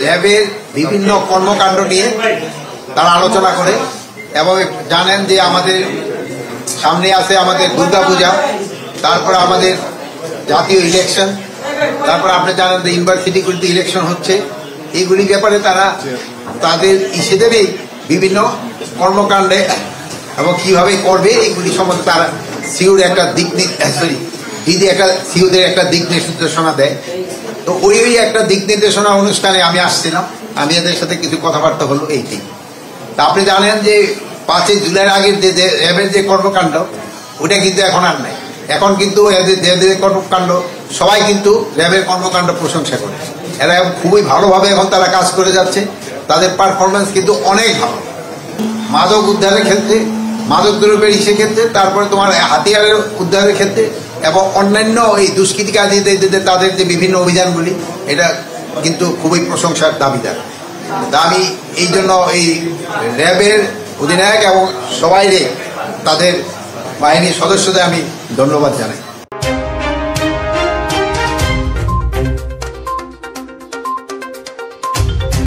র্যাবের বিভিন্ন কর্মকাণ্ড নিয়ে তারা আলোচনা করে এবং জানেন যে আমাদের সামনে আছে আমাদের দুর্গাপূজা, তারপর আমাদের জাতীয় ইলেকশন, তারপর আপনি জানেন যে ইউনিভার্সিটিগুলিতে ইলেকশন হচ্ছে। এইগুলি ব্যাপারে তারা তাদের ইসেদেরই বিভিন্ন কর্মকাণ্ডে এবং কিভাবে করবে এইগুলি সম্বন্ধে তারা সিউর একটা সিউদের একটা দিক নির্দেশনা দেয়। তো ওই একটা দিক নির্দেশনা অনুষ্ঠানে আমি আসছিলাম, আমি এদের সাথে কিছু কথাবার্তা হলো এইটাই। তা আপনি জানেন যে 5 জুলাইয়ের আগের যে র্যাবের যে কর্মকাণ্ড ওটা কিন্তু এখন আর নাই। এখন কিন্তু এদের কর্মকাণ্ড সবাই কিন্তু র্যাবের কর্মকাণ্ড প্রশংসা করে। এরা খুবই ভালোভাবে এখন তারা কাজ করে যাচ্ছে, তাদের পারফরমেন্স কিন্তু অনেক ভালো। মাদক উদ্ধারের ক্ষেত্রে, মাদক দ্রব্যের ইসের ক্ষেত্রে, তারপরে তোমার হাতিয়ারের উদ্ধারের ক্ষেত্রে এবং অন্যান্য এই দুষ্কৃতিকারীদের তাদের যে বিভিন্ন অভিযানগুলি, এটা কিন্তু খুবই প্রশংসার দাবিদার। তা আমি এই জন্য এই র্যাবের অধিনায়ক এবং সবাই তাদের বাহিনীর সদস্যদের আমি ধন্যবাদ জানাই।